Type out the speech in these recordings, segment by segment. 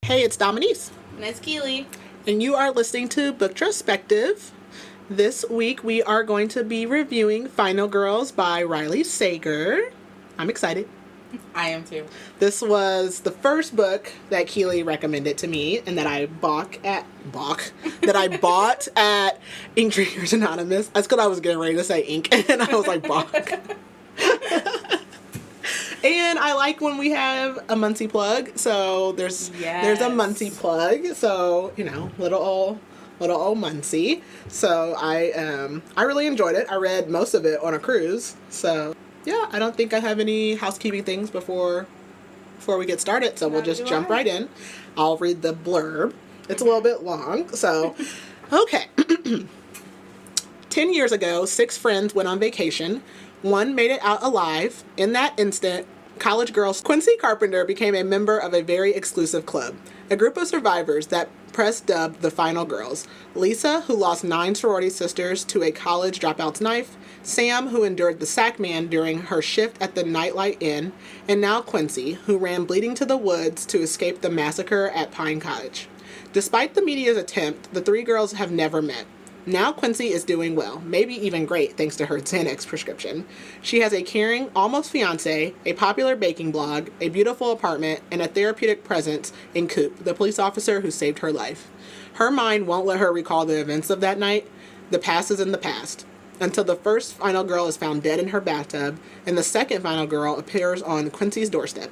Hey, it's Dominique. And it's Keely. And you are listening to Booktrospective. This week we are going to be reviewing Final Girls by Riley Sager. I'm excited. I am too. This was the first book that Keely recommended to me and that I bought at Ink Drinkers Anonymous. That's because I was getting ready to say ink and I was like, Bach. And I like when we have a Muncie plug. So there's a Muncie plug. So, little old Muncie. So I really enjoyed it. I read most of it on a cruise. So yeah, I don't think I have any housekeeping things before we get started. So we'll just jump right in. I'll read the blurb. It's a little bit long. So, okay. 10 years ago, 6 friends went on vacation. One made it out alive. In that instant, college girl Quincy Carpenter became a member of a very exclusive club. A group of survivors that press dubbed the Final Girls. Lisa, who lost 9 sorority sisters to a college dropout's knife. Sam, who endured the sack man during her shift at the Nightlight Inn. And now Quincy, who ran bleeding to the woods to escape the massacre at Pine Cottage. Despite the media's attempt, the 3 girls have never met. Now Quincy is doing well, maybe even great thanks to her Xanax prescription. She has a caring, almost fiancé, a popular baking blog, a beautiful apartment, and a therapeutic presence in Coop, the police officer who saved her life. Her mind won't let her recall the events of that night. The past is in the past. Until the first final girl is found dead in her bathtub, and the second final girl appears on Quincy's doorstep.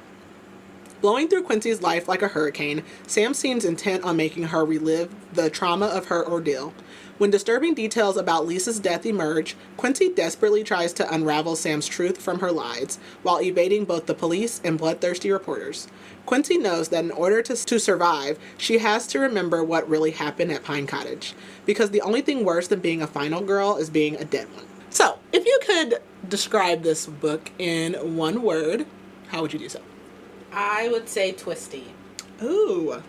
Blowing through Quincy's life like a hurricane, Sam seems intent on making her relive the trauma of her ordeal. When disturbing details about Lisa's death emerge, Quincy desperately tries to unravel Sam's truth from her lies, while evading both the police and bloodthirsty reporters. Quincy knows that in order to survive, she has to remember what really happened at Pine Cottage, because the only thing worse than being a final girl is being a dead one. So, if you could describe this book in one word, how would you do so? I would say twisty. Ooh.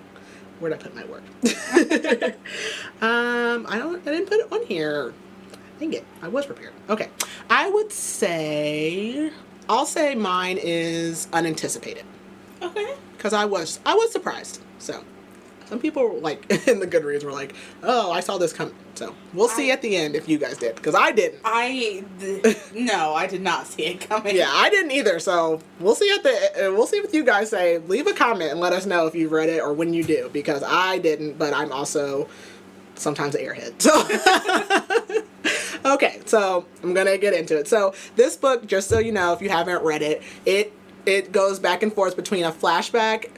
Where'd I put my word? I didn't put it on here. Dang it. I was prepared. Okay. I'll say mine is unanticipated. Okay. Because I was surprised. So, some people in the Goodreads were like, oh, I saw this coming. So, we'll see at the end if you guys did. Because I didn't. No, I did not see it coming. Yeah, I didn't either. So, we'll see what you guys say. Leave a comment and let us know if you've read it or when you do. Because I didn't, but I'm also sometimes an airhead. So, okay, so I'm going to get into it. So, this book, just so you know, if you haven't read it, it goes back and forth between a flashback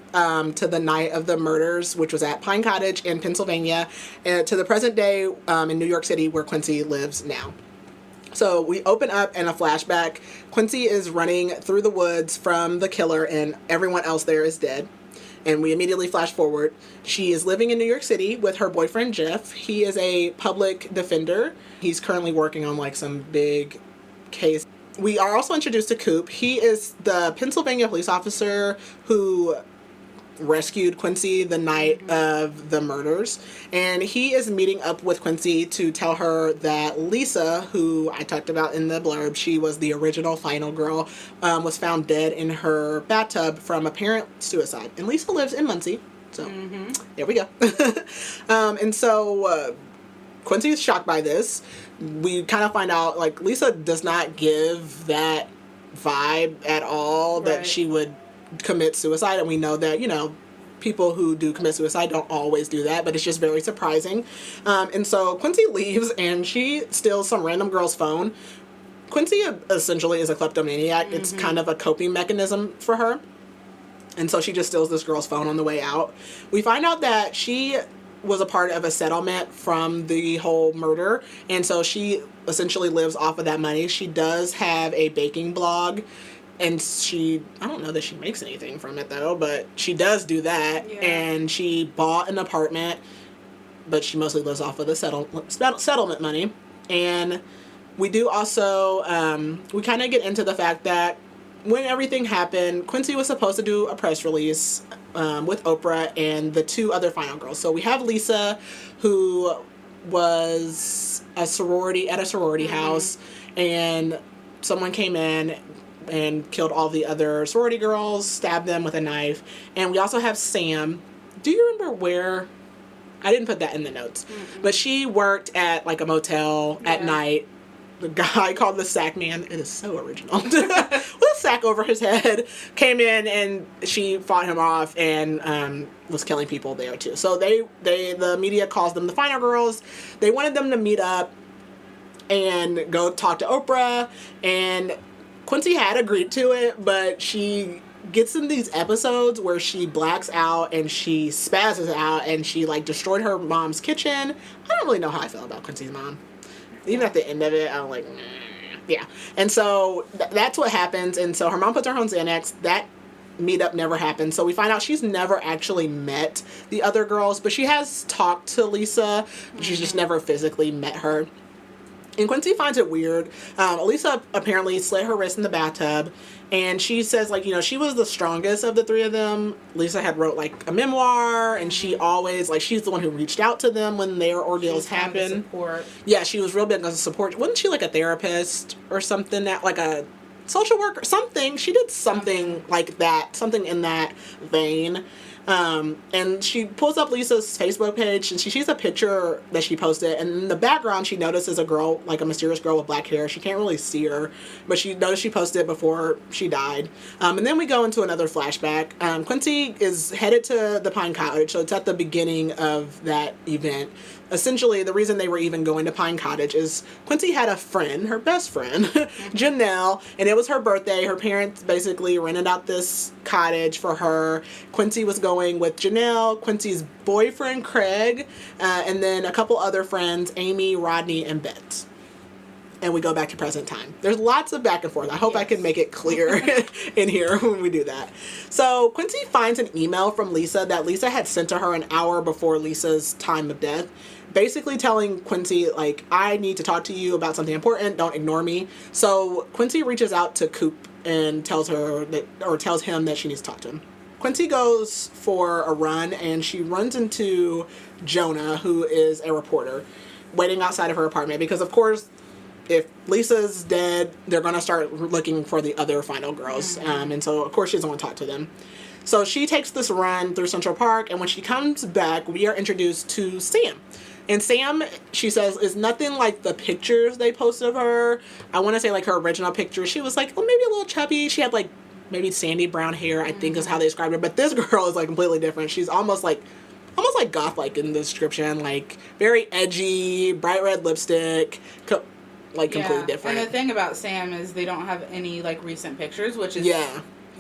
to the night of the murders, which was at Pine Cottage in Pennsylvania, and to the present day in New York City, where Quincy lives now. So we open up in a flashback. Quincy is running through the woods from the killer, and everyone else there is dead. And we immediately flash forward. She is living in New York City with her boyfriend, Jeff. He is a public defender. He's currently working on some big case. We are also introduced to Coop. He is the Pennsylvania police officer who rescued Quincy the night of the murders. And he is meeting up with Quincy to tell her that Lisa, who I talked about in the blurb, she was the original final girl, was found dead in her bathtub from apparent suicide. And Lisa lives in Muncie. So, there we go. And so Quincy is shocked by this. We kind of find out, Lisa does not give that vibe at all that she would commit suicide. And we know that, people who do commit suicide don't always do that, but it's just very surprising. And so Quincy leaves and she steals some random girl's phone. Quincy essentially is a kleptomaniac. It's kind of a coping mechanism for her. And so she just steals this girl's phone on the way out. We find out that she was a part of a settlement from the whole murder, and so she essentially lives off of that money. She does have a baking blog, and I don't know that she makes anything from it though, but she does do that. Yeah. And she bought an apartment, but she mostly lives off of the settlement money. And we do also, we kind of get into the fact that when everything happened, Quincy was supposed to do a press release with Oprah and the 2 other final girls. So we have Lisa, who was at a sorority house, and someone came in and killed all the other sorority girls, stabbed them with a knife. And we also have Sam, do you remember where? I didn't put that in the notes, but she worked at like a motel at night. The guy called the sack man, it is so original, with a sack over his head, came in and she fought him off and was killing people there too. So the media calls them the Final Girls. They wanted them to meet up and go talk to Oprah, and Quincy had agreed to it, but she gets in these episodes where she blacks out and she spazzes out and she like destroyed her mom's kitchen. I don't really know how I feel about Quincy's mom. Even at the end of it, I'm like, yeah. And so that's what happens. And so her mom puts her on Xanax. That meetup never happened. So we find out she's never actually met the other girls, but she has talked to Lisa. She's just never physically met her. And Quincy finds it weird. Lisa apparently slit her wrist in the bathtub, and she says, like, you know, she was the strongest of the three of them. Lisa had wrote, like, a memoir, and she always, like, she's the one who reached out to them when their ordeals happened. Yeah, she was real big on support. Wasn't she, like, a therapist or something, that, like, a social worker, something? She did something like that, something in that vein. And she pulls up Lisa's Facebook page and she sees a picture that she posted, and in the background she notices a girl, like a mysterious girl with black hair. She can't really see her, but she noticed she posted it before she died. And then we go into another flashback. Quincy is headed to the Pine Cottage, so it's at the beginning of that event. Essentially, the reason they were even going to Pine Cottage is Quincy had a friend, her best friend, Janelle, and it was her birthday. Her parents basically rented out this cottage for her. Quincy was going with Janelle, Quincy's boyfriend, Craig, and then a couple other friends, Amy, Rodney, and Bette. And we go back to present time. There's lots of back and forth. I hope I can make it clear in here when we do that. So Quincy finds an email from Lisa that Lisa had sent to her an hour before Lisa's time of death, basically telling Quincy, like, I need to talk to you about something important. Don't ignore me. So Quincy reaches out to Coop and tells him that she needs to talk to him. Quincy goes for a run and she runs into Jonah, who is a reporter, waiting outside of her apartment because, of course, if Lisa's dead, they're going to start looking for the other Final Girls. And so, of course, she doesn't want to talk to them. So she takes this run through Central Park, and when she comes back, we are introduced to Sam. And Sam, she says, is nothing like the pictures they posted of her. I want to say, like, her original picture. She was, like, well, maybe a little chubby. She had, like, maybe sandy brown hair, I think is how they described her. But this girl is, like, completely different. She's almost like goth-like in the description. Like, very edgy, bright red lipstick, completely different. And the thing about Sam is they don't have any, like, recent pictures, which is,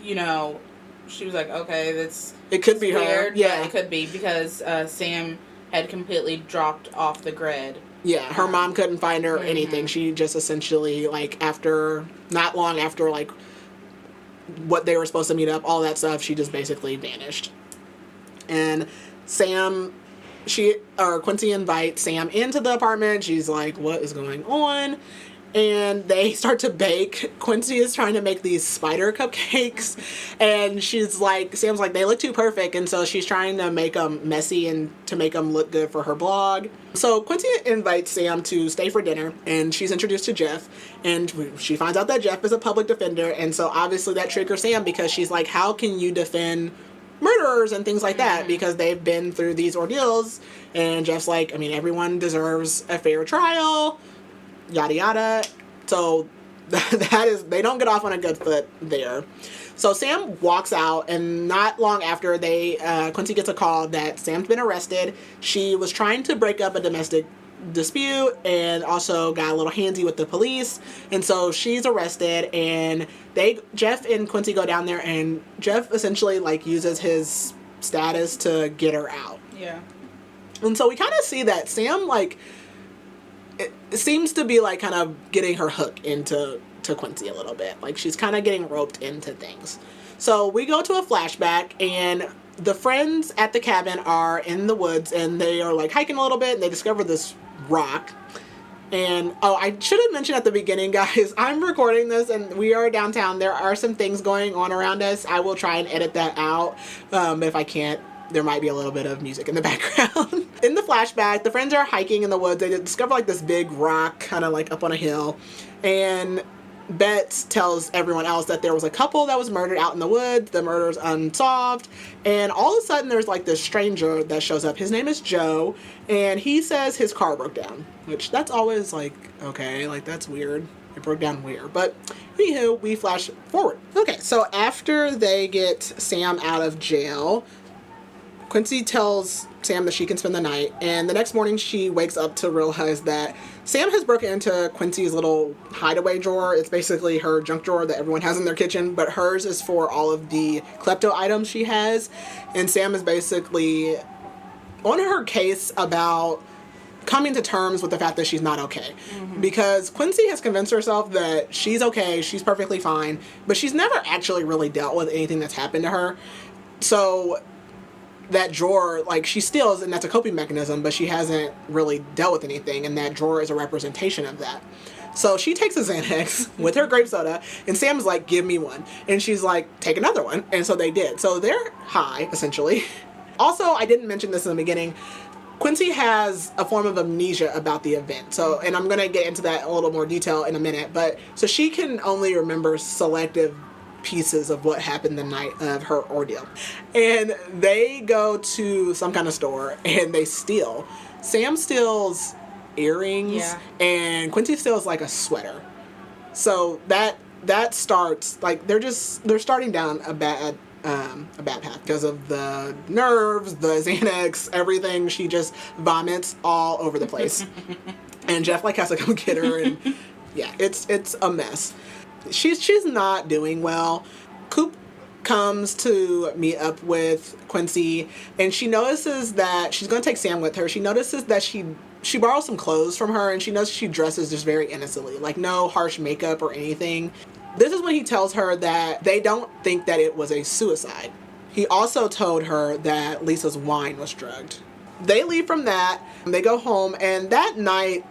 you know, she was like, okay, it could be weird, her. Yeah, it could be because Sam had completely dropped off the grid. Yeah, her mom couldn't find her or anything. She just essentially, like, not long after, like, what they were supposed to meet up, all that stuff, she just basically vanished. And Quincy invites Sam into the apartment. She's like, what is going on? And they start to bake. Quincy is trying to make these spider cupcakes. And Sam's like, they look too perfect. And so she's trying to make them messy and to make them look good for her blog. So Quincy invites Sam to stay for dinner. And she's introduced to Jeff. And she finds out that Jeff is a public defender. And so obviously that triggers Sam because she's like, how can you defend murderers and things like that, because they've been through these ordeals. And Jeff's like, I mean, everyone deserves a fair trial, yada yada. So they don't get off on a good foot there. So Sam walks out, and not long after, Quincy gets a call that Sam's been arrested. She was trying to break up a domestic dispute and also got a little handsy with the police, and so she's arrested, and Jeff and Quincy go down there, and Jeff essentially, like, uses his status to get her out. Yeah. And so we kind of see that Sam, like, it seems to be, like, kind of getting her hook into Quincy a little bit. Like, she's kind of getting roped into things. So we go to a flashback, and the friends at the cabin are in the woods, and they are, like, hiking a little bit, and they discover this rock. And I should have mentioned at the beginning, guys, I'm recording this and we are downtown. There are some things going on around us. I will try and edit that out, but if I can't, there might be a little bit of music in the background. In the flashback, the friends are hiking in the woods. They discover, like, this big rock kind of, like, up on a hill, and Bette tells everyone else that there was a couple that was murdered out in the woods. The murder's unsolved. And all of a sudden, there's like this stranger that shows up. His name is Joe. And he says his car broke down. Which, that's always like, okay, like that's weird. It broke down weird. But, anywho, we flash forward. Okay, so after they get Sam out of jail, Quincy tells Sam that she can spend the night, and the next morning she wakes up to realize that Sam has broken into Quincy's little hideaway drawer. It's basically her junk drawer that everyone has in their kitchen, but hers is for all of the klepto items she has, and Sam is basically on her case about coming to terms with the fact that she's not okay. Mm-hmm. Because Quincy has convinced herself that she's okay, she's perfectly fine, but she's never actually really dealt with anything that's happened to her. So that drawer, like, she steals, and that's a coping mechanism, but she hasn't really dealt with anything, and that drawer is a representation of that. So she takes a Xanax with her grape soda, and Sam's like, give me one. And she's like, take another one. And so they did. So they're high, essentially. Also, I didn't mention this in the beginning, Quincy has a form of amnesia about the event. So, and I'm going to get into that in a little more detail in a minute, but so she can only remember selective pieces of what happened the night of her ordeal. And they go to some kind of store and they steal. Sam steals earrings, and Quincy steals like a sweater. So that starts, like, they're starting down a bad path because of the nerves, the Xanax, everything. She just vomits all over the place. And Jeff like has to come get her, and yeah, it's a mess. She's not doing well. Coop comes to meet up with Quincy, and she notices that she's going to take Sam with her. She notices that she borrows some clothes from her, and she knows she dresses just very innocently, like no harsh makeup or anything. This is when he tells her that they don't think that it was a suicide. He also told her that Lisa's wine was drugged. They leave from that, and they go home, and that night,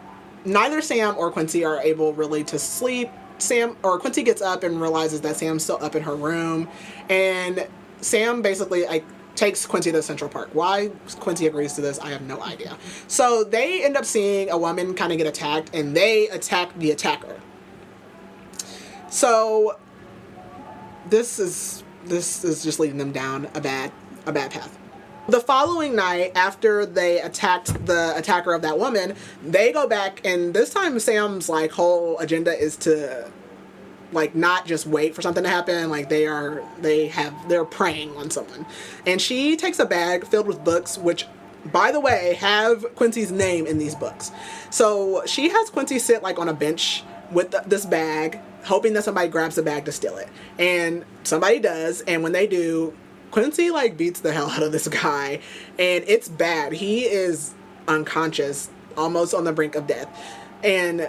neither Sam or Quincy are able really to sleep. Quincy gets up and realizes that Sam's still up in her room, and Sam basically takes Quincy to Central Park. Why Quincy agrees to this, I have no idea. So they end up seeing a woman kind of get attacked, and they attack the attacker. So this is just leading them down a bad path. The following night, after they attacked the attacker of that woman, they go back, and this time Sam's like whole agenda is to like not just wait for something to happen. Like they're preying on someone. And she takes a bag filled with books, which, by the way, have Quincy's name in these books. So she has Quincy sit like on a bench with this bag, hoping that somebody grabs the bag to steal it. And somebody does, and when they do, Quincy like beats the hell out of this guy, and it's bad. He is unconscious, almost on the brink of death. And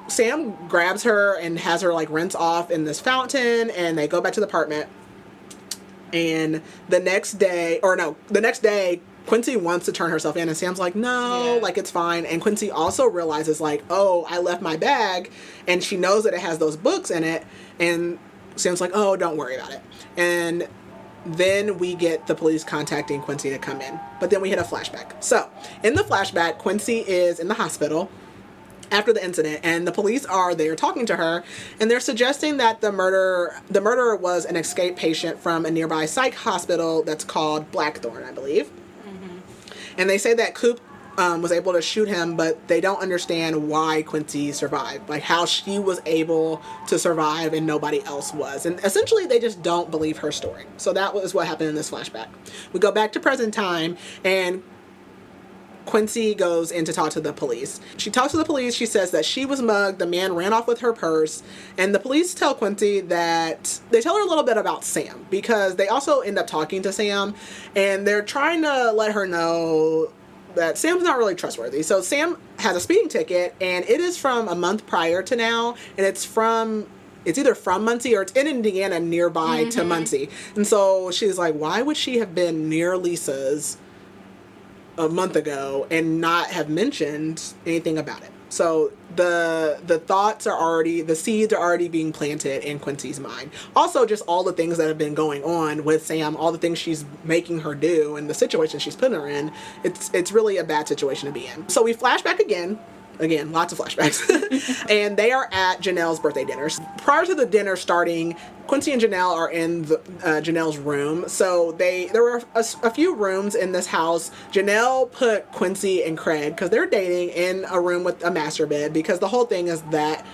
Sam grabs her and has her like rinse off in this fountain, and they go back to the apartment. And the next day, Quincy wants to turn herself in, and Sam's like, no, like, it's fine. And Quincy also realizes, like, oh, I left my bag, and she knows that it has those books in it, and Sam's like, oh, don't worry about it. And then we get the police contacting Quincy to come in. But then we hit a flashback. So, in the flashback, Quincy is in the hospital after the incident, and the police are there talking to her, and they're suggesting that the murderer was an escaped patient from a nearby psych hospital that's called Blackthorn, I believe. And they say that Coop was able to shoot him, but they don't understand why Quincy survived. Like, how she was able to survive and nobody else was. And essentially, they just don't believe her story. So that was what happened in this flashback. We go back to present time, and Quincy goes in to talk to the police. She talks to the police. She says that she was mugged. The man ran off with her purse. And the police tell Quincy that they tell her a little bit about Sam, because they also end up talking to Sam, and they're trying to let her know that Sam's not really trustworthy. So Sam has a speeding ticket, and it is from a month prior to now, and it's either from Muncie or it's in Indiana nearby to Muncie. And so she's like, why would she have been near Lisa's a month ago and not have mentioned anything about it? So the seeds are already being planted in Quincy's mind. Also, just all the things that have been going on with Sam, all the things she's making her do, and the situation she's putting her in, it's really a bad situation to be in. So we flash back again Again, lots of flashbacks. And they are at Janelle's birthday dinner. Prior to the dinner starting, Quincy and Janelle are in Janelle's room. So there were a few rooms in this house. Janelle put Quincy and Craig, because they're dating, in a room with a master bed, because the whole thing is that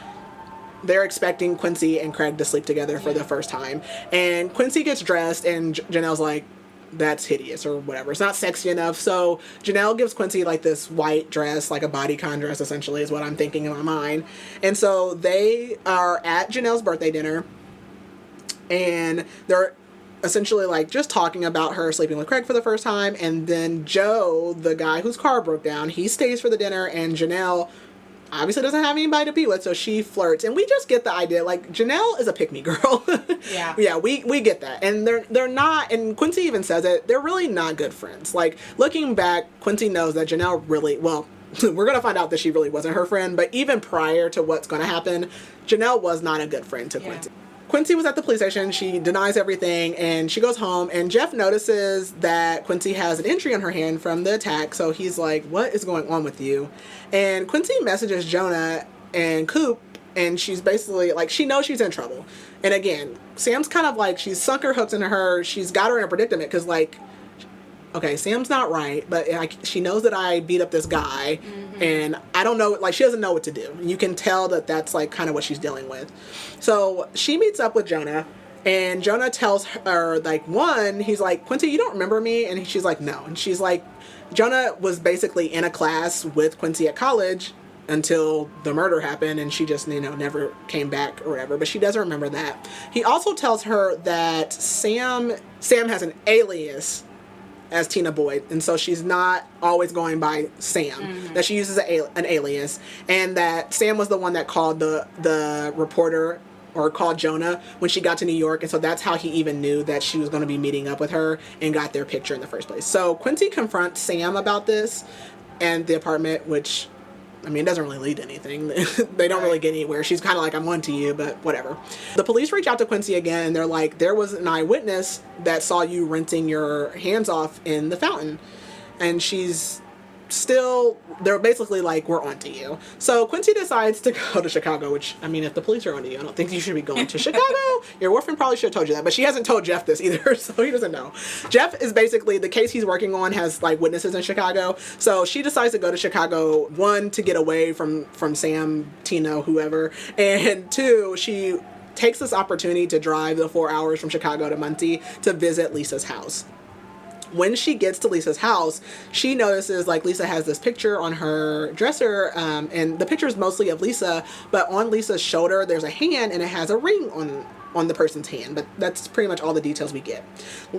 they're expecting Quincy and Craig to sleep together for the first time. And Quincy gets dressed, and Janelle's like, that's hideous or whatever. It's not sexy enough. So Janelle gives Quincy like this white dress, like a bodycon dress essentially is what I'm thinking in my mind. And so they are at Janelle's birthday dinner, and they're essentially like just talking about her sleeping with Craig for the first time. And then Joe, the guy whose car broke down, he stays for the dinner, and Janelle obviously doesn't have anybody to be with, so she flirts. And we just get the idea, like, Janelle is a pick-me girl. Yeah. Yeah, we get that. And they're not, and Quincy even says it, they're really not good friends. Like, looking back, Quincy knows that Janelle really, well, we're going to find out that she really wasn't her friend, but even prior to what's going to happen, Janelle was not a good friend to Quincy. Quincy was at the police station. She denies everything, and she goes home, and Jeff notices that Quincy has an injury on her hand from the attack, so he's like, what is going on with you? And Quincy messages Jonah and Coop, and she's basically, like, she knows she's in trouble. And again, Sam's kind of like, she's sunk her hooks into her, she's got her in a predicament, because, like, okay, Sam's not right, but she knows that I beat up this guy, and I don't know, like, she doesn't know what to do. You can tell that that's, like, kind of what she's dealing with. So she meets up with Jonah, and Jonah tells her, like, he's like, Quincy, you don't remember me? And she's like, no. And she's like, Jonah was basically in a class with Quincy at college until the murder happened, and she just, never came back or whatever, but she doesn't remember that. He also tells her that Sam has an alias as Tina Boyd, and so she's not always going by Sam, that she uses an alias, and that Sam was the one that called the reporter, or called Jonah, when she got to New York, and so that's how he even knew that she was going to be meeting up with her and got their picture in the first place. So Quincy confronts Sam about this and the apartment, which, I mean, it doesn't really lead to anything. They don't really get anywhere. She's kind of like, I'm on to you, but whatever. The police reach out to Quincy again, and they're like, there was an eyewitness that saw you rinsing your hands off in the fountain. And they're basically like, we're on to you. So Quincy decides to go to Chicago, which, I mean, if the police are on to you, I don't think you should be going to Chicago. Your boyfriend probably should have told you that, but she hasn't told Jeff this either, so he doesn't know. Jeff is basically, the case he's working on has, like, witnesses in Chicago, so she decides to go to Chicago, one, to get away from Sam, Tina, whoever, and two, she takes this opportunity to drive the 4 hours from Chicago to Muncie to visit Lisa's house. When she gets to Lisa's house, she notices, like, Lisa has this picture on her dresser, and the picture is mostly of Lisa, but on Lisa's shoulder there's a hand, and it has a ring on the person's hand, but that's pretty much all the details we get.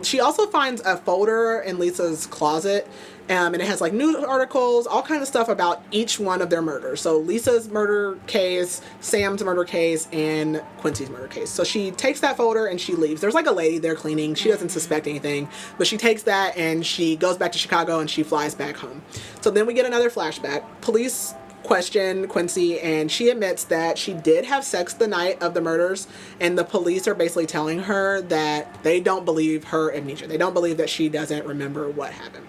She also finds a folder in Lisa's closet, and it has, like, news articles, all kinds of stuff about each one of their murders. So Lisa's murder case, Sam's murder case, and Quincy's murder case. So she takes that folder and she leaves. There's, like, a lady there cleaning. She doesn't suspect anything, but she takes that and she goes back to Chicago and she flies back home. So then we get another flashback. Police question Quincy, and she admits that she did have sex the night of the murders, and the police are basically telling her that they don't believe her amnesia. They don't believe that she doesn't remember what happened.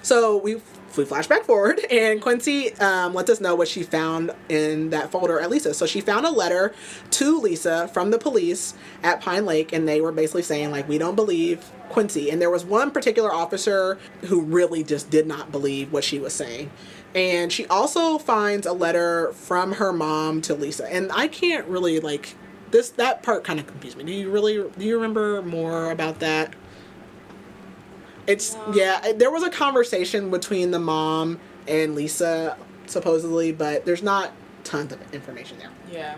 So we flash back forward, and Quincy lets us know what she found in that folder at Lisa. So she found a letter to Lisa from the police at Pine Lake, and they were basically saying, like, we don't believe Quincy. And there was one particular officer who really just did not believe what she was saying. And she also finds a letter from her mom to Lisa. And I can't really, like, that part kind of confused me. Do you remember more about that? Yeah, there was a conversation between the mom and Lisa, supposedly, but there's not tons of information there. Yeah.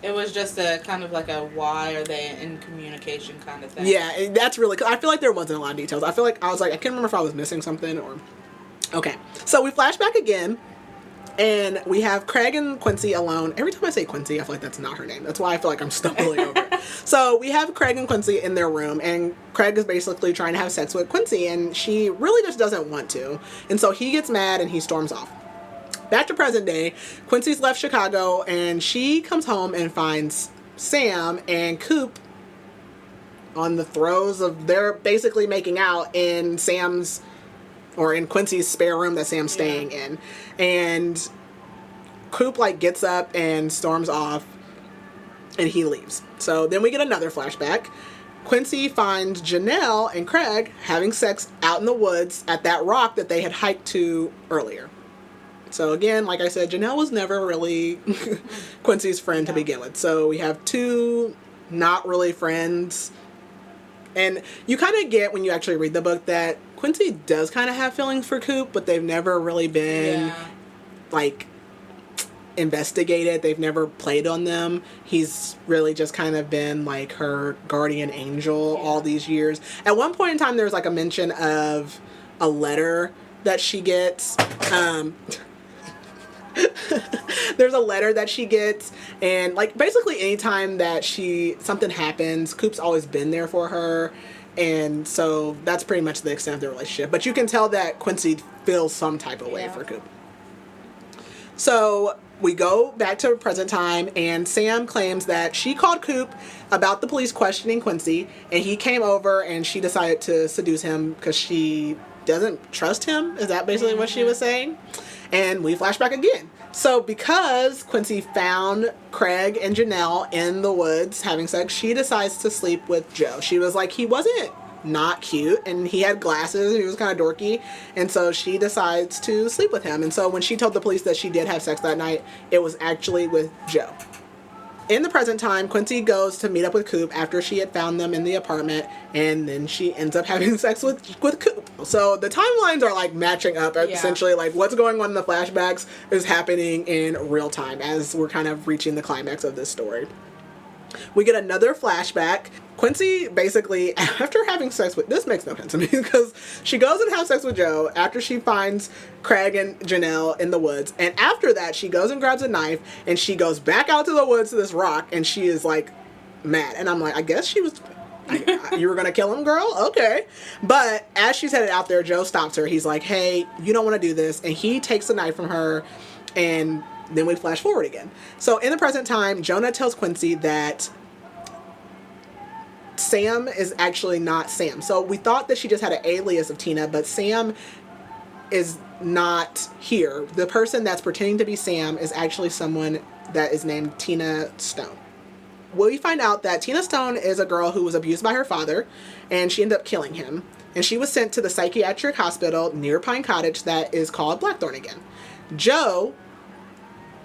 It was just a kind of like a why are they in communication kind of thing. Yeah, that's really, I feel like there wasn't a lot of details. I feel like I can't remember if I was missing something or... Okay, so we flash back again, and we have Craig and Quincy alone. Every time I say Quincy, I feel like that's not her name. That's why I feel like I'm stumbling over it. So we have Craig and Quincy in their room, and Craig is basically trying to have sex with Quincy, and she really just doesn't want to. And so he gets mad, and he storms off. Back to present day, Quincy's left Chicago, and she comes home and finds Sam and Coop on the throes of, they're basically making out in Sam's or in Quincy's spare room that Sam's staying in. And Coop, like, gets up and storms off, and he leaves. So then we get another flashback. Quincy finds Janelle and Craig having sex out in the woods at that rock that they had hiked to earlier. So again, like I said, Janelle was never really Quincy's friend to begin with. So we have two not really friends. And you kind of get, when you actually read the book, that Quincy does kind of have feelings for Coop, but they've never really been, like, investigated. They've never played on them. He's really just kind of been, like, her guardian angel all these years. At one point in time, there's, like, a mention of a letter that she gets. There's a letter that she gets, and, like, basically anytime that something happens, Coop's always been there for her, and so that's pretty much the extent of the relationship. But you can tell that Quincy feels some type of way for Coop. So we go back to present time, and Sam claims that she called Coop about the police questioning Quincy, and he came over and she decided to seduce him because she doesn't trust him. Is that basically what she was saying? And we flash back again. So because Quincy found Craig and Janelle in the woods having sex, she decides to sleep with Joe. She was like, he wasn't not cute, and he had glasses, and he was kind of dorky, and so she decides to sleep with him. And so when she told the police that she did have sex that night, it was actually with Joe. In the present time, Quincy goes to meet up with Coop after she had found them in the apartment, and then she ends up having sex with Coop. So the timelines are, like, matching up, essentially. Like, what's going on in the flashbacks is happening in real time as we're kind of reaching the climax of this story. We get another flashback. Quincy basically, after having sex with, this makes no sense to me, because she goes and has sex with Joe after she finds Craig and Janelle in the woods, and after that she goes and grabs a knife and she goes back out to the woods to this rock, and she is, like, mad. And I'm like, I guess she was, you were gonna kill him, girl? Okay. But as she's headed out there, Joe stops her. He's like, hey, you don't want to do this, and he takes the knife from her, and then we flash forward again. So in the present time, Jonah tells Quincy that Sam is actually not Sam. So we thought that she just had an alias of Tina, but Sam is not here. The person that's pretending to be Sam is actually someone that is named Tina Stone. We find out that Tina Stone is a girl who was abused by her father, and she ended up killing him. And she was sent to the psychiatric hospital near Pine Cottage that is called Blackthorn again. Joe,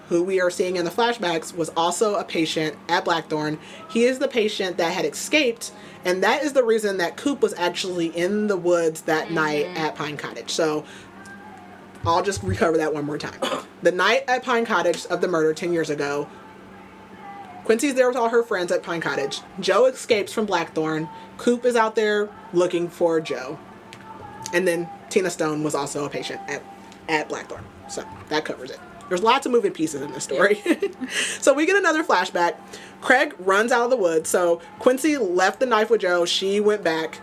who we are seeing in the flashbacks, was also a patient at Blackthorn. He is the patient that had escaped, and that is the reason that Coop was actually in the woods that night at Pine Cottage. So I'll just recover that one more time. The night at Pine Cottage of the murder 10 years ago, Quincy's there with all her friends at Pine Cottage. Joe escapes from Blackthorn. Coop is out there looking for Joe. And then Tina Stone was also a patient at Blackthorn. So that covers it. There's lots of moving pieces in this story. So we get another flashback. Craig runs out of the woods. So Quincy left the knife with Joe. She went back.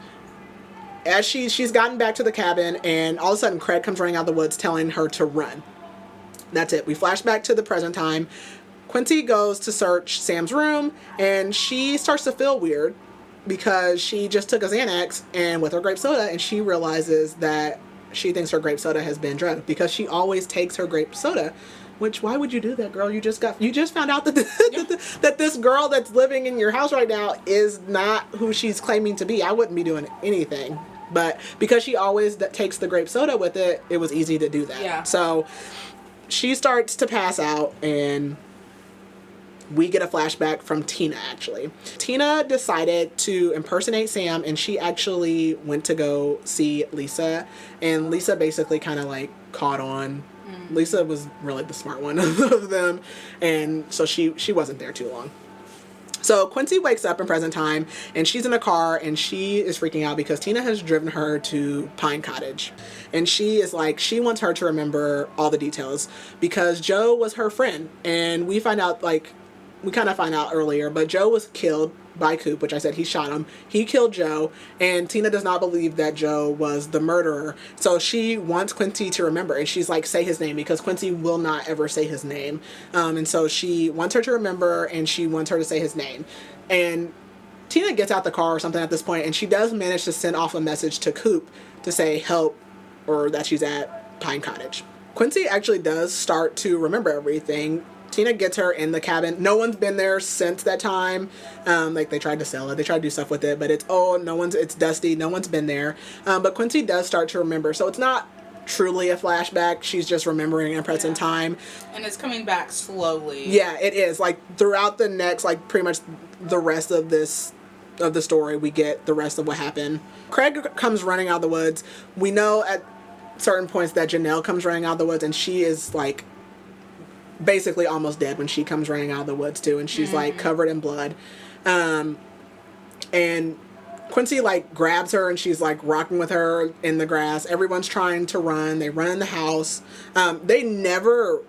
As she's gotten back to the cabin, and all of a sudden Craig comes running out of the woods telling her to run. That's it. We flash back to the present time. Quincy goes to search Sam's room, and she starts to feel weird because she just took a Xanax and with her grape soda, and she realizes that she thinks her grape soda has been drugged because she always takes her grape soda. Which, why would you do that, girl? You just found out that that this girl that's living in your house right now is not who she's claiming to be. I wouldn't be doing anything. But because she always takes the grape soda with it, it was easy to do that. Yeah. So she starts to pass out, and we get a flashback from Tina, actually. Tina decided to impersonate Sam, and she actually went to go see Lisa. And Lisa basically kind of, like, caught on. Lisa was really the smart one of them. And so she wasn't there too long. So Quincy wakes up in present time, and she's in a car, and she is freaking out because Tina has driven her to Pine Cottage. And she is like, she wants her to remember all the details because Joe was her friend. And we find out, like, we kind of find out earlier, but Joe was killed by Coop, which I said he shot him. He killed Joe, and Tina does not believe that Joe was the murderer. So she wants Quincy to remember, and she's like, say his name, because Quincy will not ever say his name. And so she wants her to remember, and she wants her to say his name. And Tina gets out the car or something at this point, and she does manage to send off a message to Coop to say, help or that she's at Pine Cottage. Quincy actually does start to remember everything. Tina gets her in the cabin. No one's been there since that time. Like, they tried to sell it. They tried to do stuff with it, but it's dusty. No one's been there. But Quincy does start to remember. So it's not truly a flashback. She's just remembering in present time. And it's coming back slowly. Yeah, it is. Like, throughout the next, like, pretty much the rest of the story, we get the rest of what happened. Craig comes running out of the woods. We know at certain points that Janelle comes running out of the woods, and she is, like, basically almost dead when she comes running out of the woods too, and she's like covered in blood. And Quincy like grabs her and she's like rocking with her in the grass. Everyone's trying to run. They run in the house. They never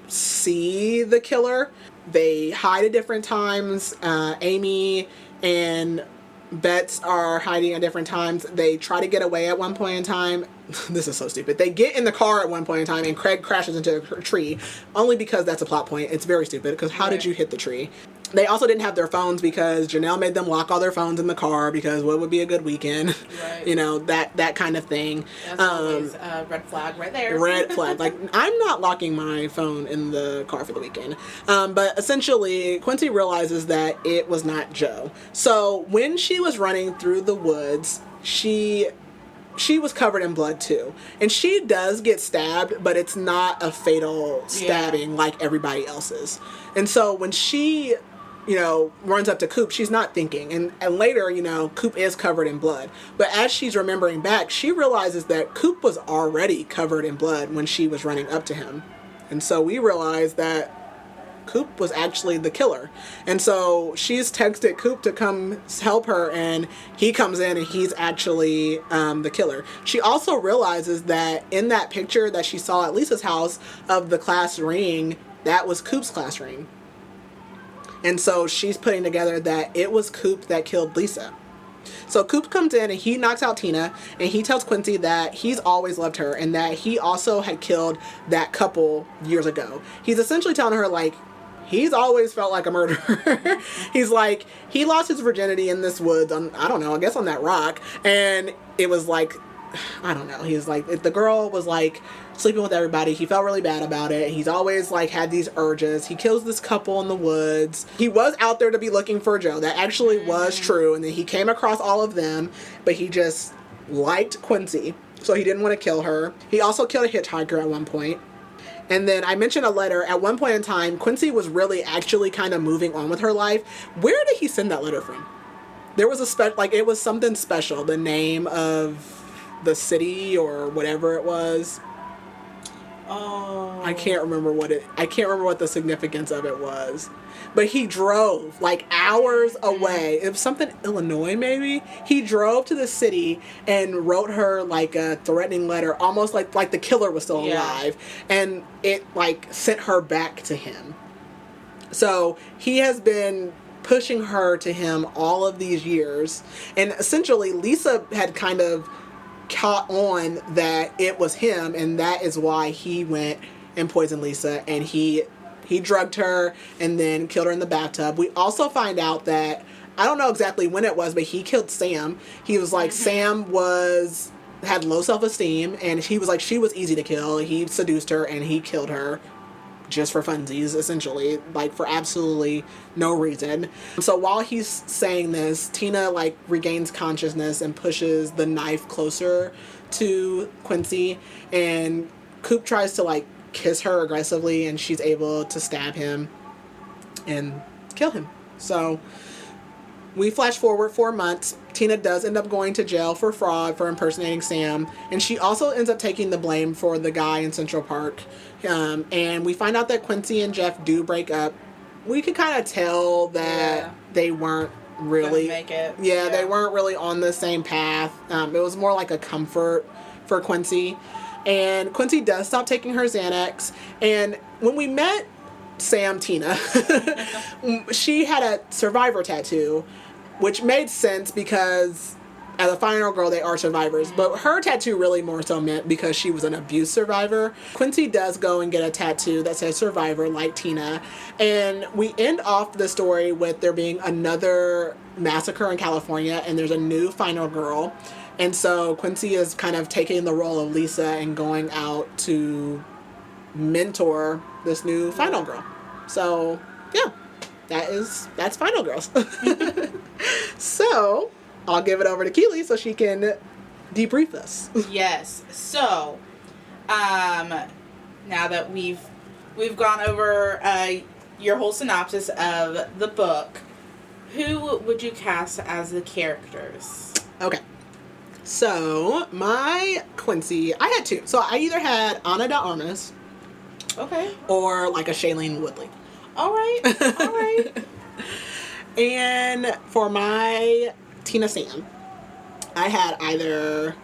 see the killer. They hide at different times. Amy and Betts are hiding at different times. They try to get away at one point in time. This is so stupid. They get in the car at one point in time and Craig crashes into a tree, only because that's a plot point. It's very stupid because how did you hit the tree? They also didn't have their phones because Janelle made them lock all their phones in the car because what would be a good weekend? Right. You know, that kind of thing. That's always red flag right there. Red flag. Like, I'm not locking my phone in the car for the weekend. But essentially, Quincy realizes that it was not Joe. So when she was running through the woods, she was covered in blood too. And she does get stabbed, but it's not a fatal stabbing like everybody else's. And so when she, runs up to Coop, she's not thinking. And later, Coop is covered in blood. But as she's remembering back, she realizes that Coop was already covered in blood when she was running up to him. And so we realize that Coop was actually the killer. And so she's texted Coop to come help her, and he comes in and he's actually the killer. She also realizes that in that picture that she saw at Lisa's house of the class ring, that was Coop's class ring. And so she's putting together that it was Coop that killed Lisa. So Coop comes in and he knocks out Tina, and he tells Quincy that he's always loved her and that he also had killed that couple years ago. He's essentially telling her, like, he's always felt like a murderer. He's like, he lost his virginity in this woods on, I don't know, I guess on that rock. And it was like, I don't know. He's like, the girl was like sleeping with everybody. He felt really bad about it. He's always like had these urges. He kills this couple in the woods. He was out there to be looking for Joe. That actually was true. And then he came across all of them, but he just liked Quincy. So he didn't want to kill her. He also killed a hitchhiker at one point. And then I mentioned a letter. At one point in time, Quincy was really actually kind of moving on with her life. Where did he send that letter from? There was it was something special. The name of the city or whatever it was. Oh. I can't remember what the significance of it was. But he drove like hours away. It was something Illinois maybe. He drove to the city and wrote her like a threatening letter, almost like the killer was still alive, and it like sent her back to him. So he has been pushing her to him all of these years, and essentially Lisa had kind of caught on that it was him, and that is why he went and poisoned Lisa, and he drugged her and then killed her in the bathtub. We also find out that, I don't know exactly when it was, but he killed Sam. He was like, Sam had low self-esteem, and he was like, she was easy to kill. He seduced her and he killed her just for funsies, essentially, like for absolutely no reason. So while he's saying this, Tina like regains consciousness and pushes the knife closer to Quincy, and Coop tries to like kiss her aggressively, and she's able to stab him and kill him. So we flash forward 4 months. Tina does end up going to jail for fraud for impersonating Sam, and she also ends up taking the blame for the guy in Central Park. And we find out that Quincy and Jeff do break up. We could kind of tell that they weren't really make it. Yeah, they weren't really on the same path. It was more like a comfort for Quincy. And Quincy does stop taking her Xanax. And when we met Tina, she had a survivor tattoo, which made sense because as a final girl, they are survivors. But her tattoo really more so meant because she was an abuse survivor. Quincy does go and get a tattoo that says survivor, like Tina. And we end off the story with there being another massacre in California, and there's a new final girl. And so Quincy is kind of taking the role of Lisa and going out to mentor this new Final Girl. So, yeah, that's Final Girls. So, I'll give it over to Keely so she can debrief us. Yes. So, now that we've gone over your whole synopsis of the book, who would you cast as the characters? Okay. So, my Quincy, I had two. So, I either had Ana de Armas. Okay. Or like a Shailene Woodley. All right. And for my Tina Sam, I had either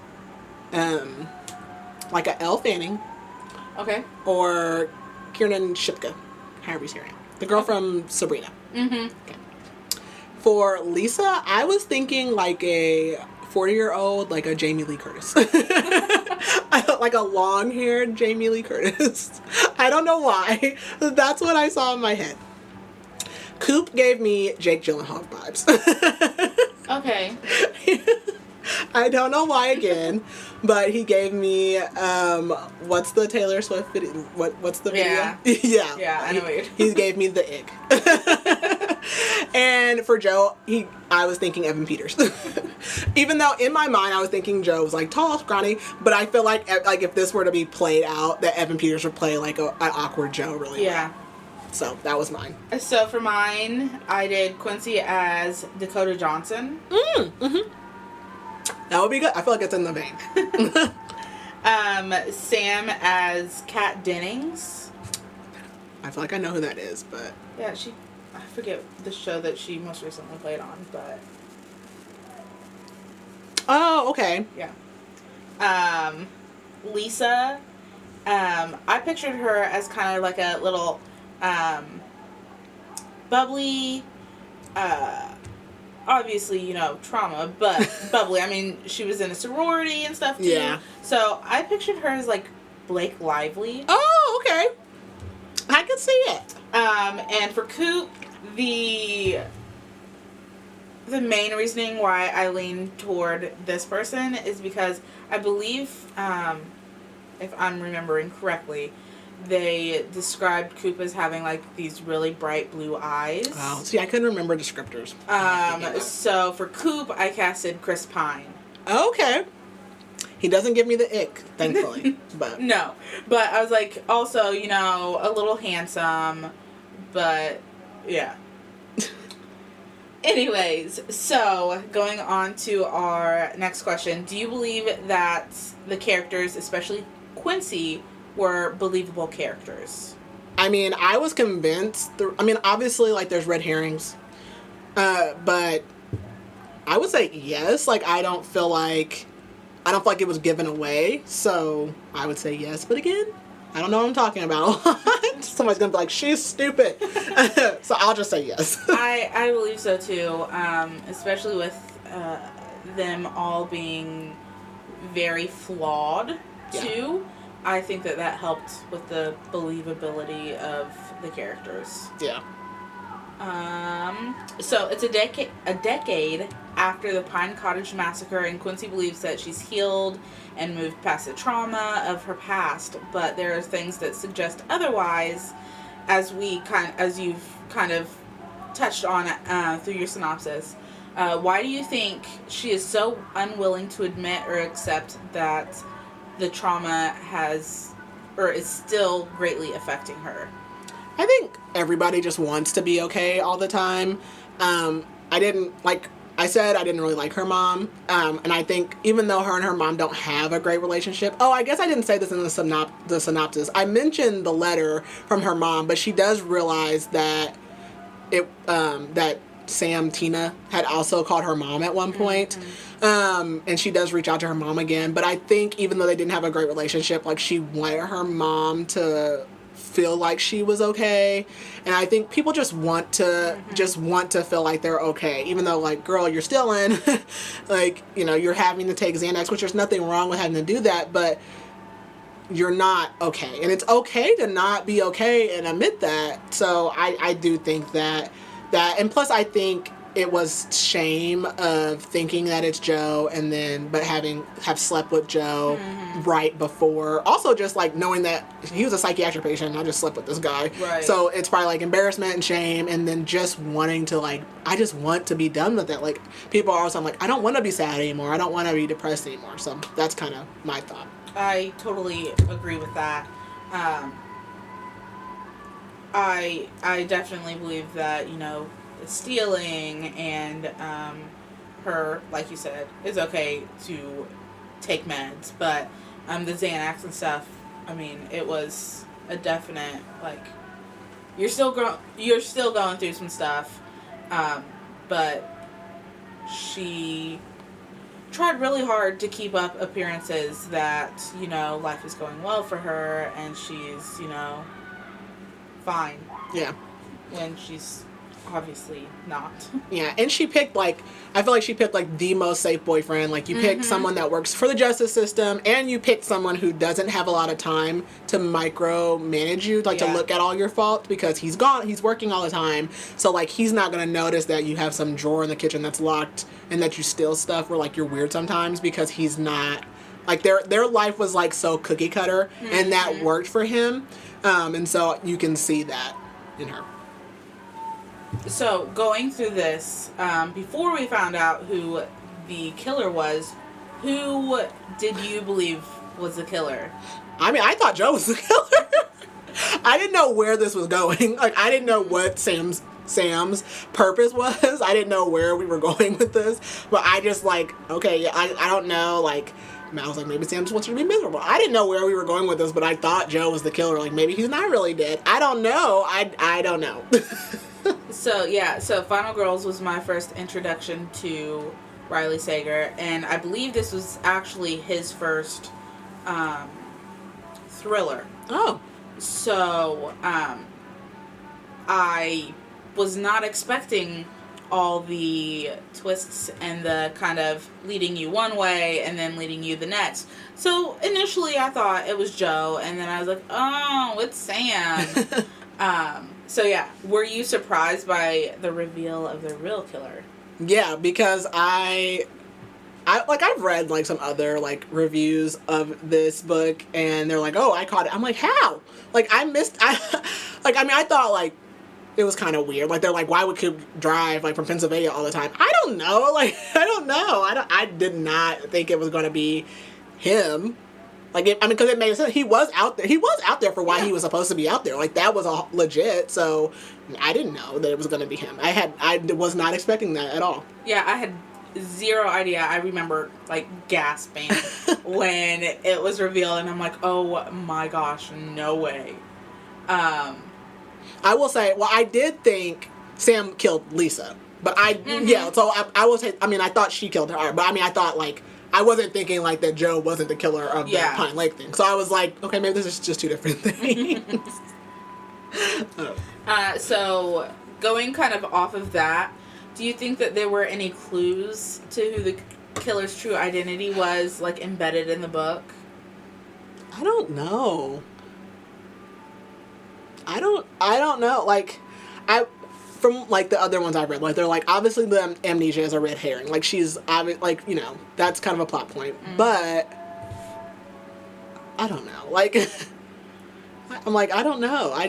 like a Elle Fanning. Okay. Or Kiernan Shipka, however you say her name. The girl from Sabrina. Mm-hmm. Okay. For Lisa, I was thinking like a 40-year-old, like a Jamie Lee Curtis. Like a long-haired Jamie Lee Curtis. I don't know why. That's what I saw in my head. Coop gave me Jake Gyllenhaal vibes. Okay. I don't know why again, but he gave me what's the Taylor Swift video? What's the video? Yeah. Yeah. Yeah, I know what you're He gave me the ick. And for Joe, I was thinking Evan Peters. Even though in my mind I was thinking Joe was like tall, scrawny, but I feel like if this were to be played out, that Evan Peters would play like an awkward Joe really well. Yeah. So that was mine. So for mine, I did Quincy as Dakota Johnson. Mm-hmm. That would be good. I feel like it's in the vein. Sam as Kat Dennings. I feel like I know who that is, but Yeah, I forget the show that she most recently played on, but oh, okay. yeah. Lisa, I pictured her as kind of like a little, bubbly, obviously, trauma, but bubbly. I mean, she was in a sorority and stuff too. Yeah. So I pictured her as like Blake Lively. Oh, okay. I could see it. And for Coop, the main reasoning why I lean toward this person is because I believe, if I'm remembering correctly, they described Coop as having like these really bright blue eyes. Oh, see, I couldn't remember descriptors. So for Coop, I casted Chris Pine. Okay. He doesn't give me the ick, thankfully. But No, but I was like, also, a little handsome, but yeah. Anyways, so going on to our next question. Do you believe that the characters, especially Quincy, were believable characters? I mean, I was convinced. Obviously, like, there's red herrings. But I would say yes. Like, I don't feel like it was given away. So I would say yes. But again, I don't know what I'm talking about. Somebody's going to be like, she's stupid. So I'll just say yes. I believe so too. Especially with them all being very flawed too. I think that helped with the believability of the characters. Yeah. So it's a decade after the Pine Cottage massacre, and Quincy believes that she's healed and moved past the trauma of her past, but there are things that suggest otherwise, as you've kind of touched on through your synopsis. Why do you think she is so unwilling to admit or accept that the trauma is still greatly affecting her? I think everybody just wants to be okay all the time. I didn't really like her mom. And I think even though her and her mom don't have a great relationship. Oh, I guess I didn't say this in the synopsis. I mentioned the letter from her mom, but she does realize that that Sam Tina had also called her mom at one point. Mm-hmm. And she does reach out to her mom again. But I think even though they didn't have a great relationship, like, she wanted her mom to feel like she was okay. And I think people just want to feel like they're okay, even though, like, girl, you're still in like, you're having to take Xanax, which there's nothing wrong with having to do that, but you're not okay, and it's okay to not be okay and admit that. So I do think that and plus I think it was shame of thinking that it's Joe and then but have slept with Joe right before. Also just like knowing that he was a psychiatric patient and I just slept with this guy. Right. So it's probably like embarrassment and shame and then just wanting to like I just want to be done with it. Like people are always like I don't want to be sad anymore. I don't want to be depressed anymore. So that's kind of my thought. I totally agree with that. I definitely believe that, you know, stealing and her, like you said, it's okay to take meds, but the Xanax and stuff, I mean, it was a definite, like, you're still going through some stuff, but she tried really hard to keep up appearances that, you know, life is going well for her and she's, you know, fine. Yeah. When she's obviously not. Yeah, and she picked like I feel like she picked like the most safe boyfriend. Like you picked someone that works for the justice system, and you picked someone who doesn't have a lot of time to micromanage you, like to look at all your faults because he's working all the time. So like he's not gonna notice that you have some drawer in the kitchen that's locked and that you steal stuff or like you're weird sometimes because he's not like their life was like so cookie cutter and that worked for him. And so you can see that in her. So, going through this, before we found out who the killer was, who did you believe was the killer? I mean, I thought Joe was the killer. I didn't know where this was going. Like, I didn't know what Sam's purpose was. I didn't know where we were going with this. But I just, like, okay, I don't know, like... I was like, maybe Sam just wants her to be miserable. I didn't know where we were going with this, but I thought Joe was the killer. Like, maybe he's not really dead. I don't know. I don't know. So Final Girls was my first introduction to Riley Sager, and I believe this was actually his first thriller. Oh. So, I was not expecting all the twists and the kind of leading you one way and then leading you the next. So initially I thought it was Joe, and then I was like, oh, it's Sam. So yeah, were you surprised by the reveal of the real killer? Yeah, because I've read like some other like reviews of this book and they're like, oh, I caught it. I'm like, how? Like I thought like it was kind of weird. Like, they're like, why would Coop drive, like, from Pennsylvania all the time? I don't know. Like, I don't know. I did not think it was going to be him. Like, because it made sense. He was out there. He was out there for why he was supposed to be out there. Like, that was all legit. So, I didn't know that it was going to be him. I was not expecting that at all. Yeah, I had zero idea. I remember, like, gasping when it was revealed. And I'm like, oh, my gosh, no way. I will say, well, I did think Sam killed Lisa. But so I will say, I mean, I thought she killed her. But, I mean, I thought, like, I wasn't thinking, like, that Joe wasn't the killer of the Pine Lake thing. So I was like, okay, maybe this is just two different things. So, going kind of off of that, do you think that there were any clues to who the killer's true identity was, like, embedded in the book? I don't know. I don't know. Like, from, like, the other ones I've read, like, they're like, obviously the amnesia is a red herring. Like, she's, like, you know, that's kind of a plot point. But, I don't know. Like, I'm like, I don't know. I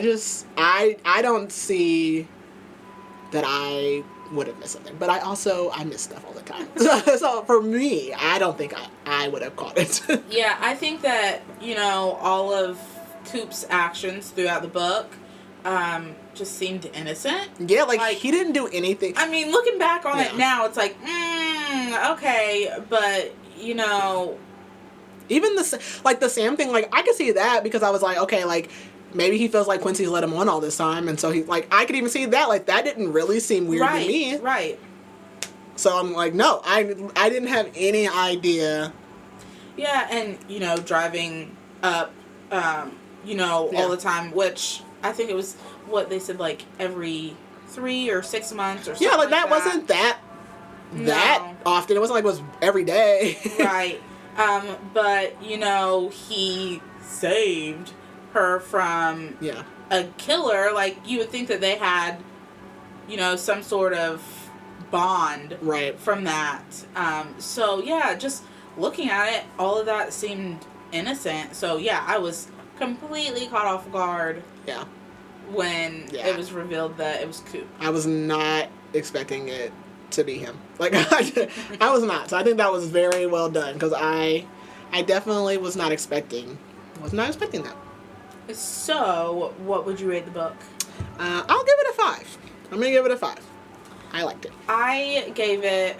don't see that I would have missed something. But I miss stuff all the time. So, for me, I don't think I would have caught it. Yeah, I think that, you know, all of Coop's actions throughout the book just seemed innocent. Yeah, like he didn't do anything. I mean, looking back on it now, it's like, okay, but, you know... Even the Sam thing, like, I could see that because I was like, okay, like, maybe he feels like Quincy's let him on all this time, and so he, like, I could even see that. Like, that didn't really seem weird to me. Right. So I'm like, no, I didn't have any idea. Yeah, and, you know, driving up... you know, all the time, which I think it was what they said, like, every 3 or 6 months or something. Yeah, like that wasn't that often. It wasn't like it was every day. Right. But, you know, he saved her from a killer. Like, you would think that they had, you know, some sort of bond Right. from that. So yeah, just looking at it, all of that seemed innocent. So yeah, I was completely caught off guard Yeah. when Yeah. it was revealed that it was Coop. I was not expecting it to be him. Like, I was not. So I think that was very well done, because I definitely was not expecting that. So, what would you rate the book? I'll give it a 5. I'm going to give it a 5. I liked it. I gave it,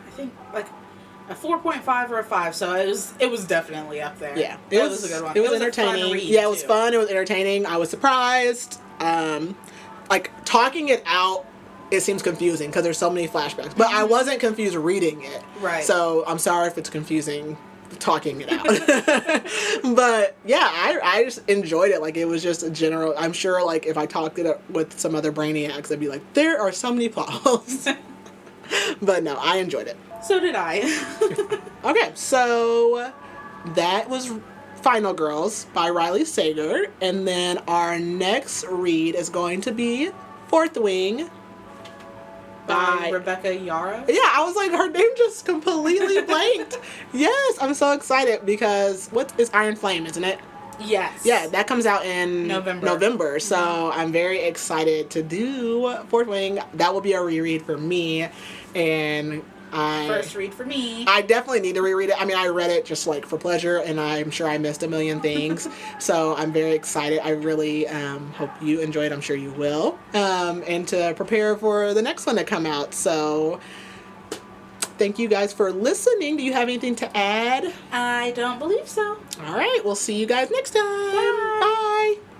I think, like a 4.5 or a 5, so it was definitely up there. Yeah. It was a good one. It was a fun entertaining. read, Yeah, it was too. fun. It was entertaining. I was surprised. Like, talking it out, it seems confusing because there's so many flashbacks. But I wasn't confused reading it. Right. So I'm sorry if it's confusing talking it out. But yeah, I just enjoyed it. Like, it was just a general, I'm sure, like, if I talked it up with some other brainiacs, I'd be like, there are so many plot holes. But no, I enjoyed it. So did I. Okay, so that was Final Girls by Riley Sager. And then our next read is going to be Fourth Wing By Rebecca Yara. Yeah, I was like, her name just completely blanked. Yes, I'm so excited because it's Iron Flame, isn't it? Yes. Yeah, that comes out in November. So I'm very excited to do Fourth Wing. That will be a reread for me, and First read for me. I definitely need to reread it. I mean, I read it just like for pleasure, and I'm sure I missed a million things. So I'm very excited. I really hope you enjoy it. I'm sure you will. And to prepare for the next one to come out. So thank you guys for listening. Do you have anything to add? I don't believe so. All right. We'll see you guys next time. Bye. Bye.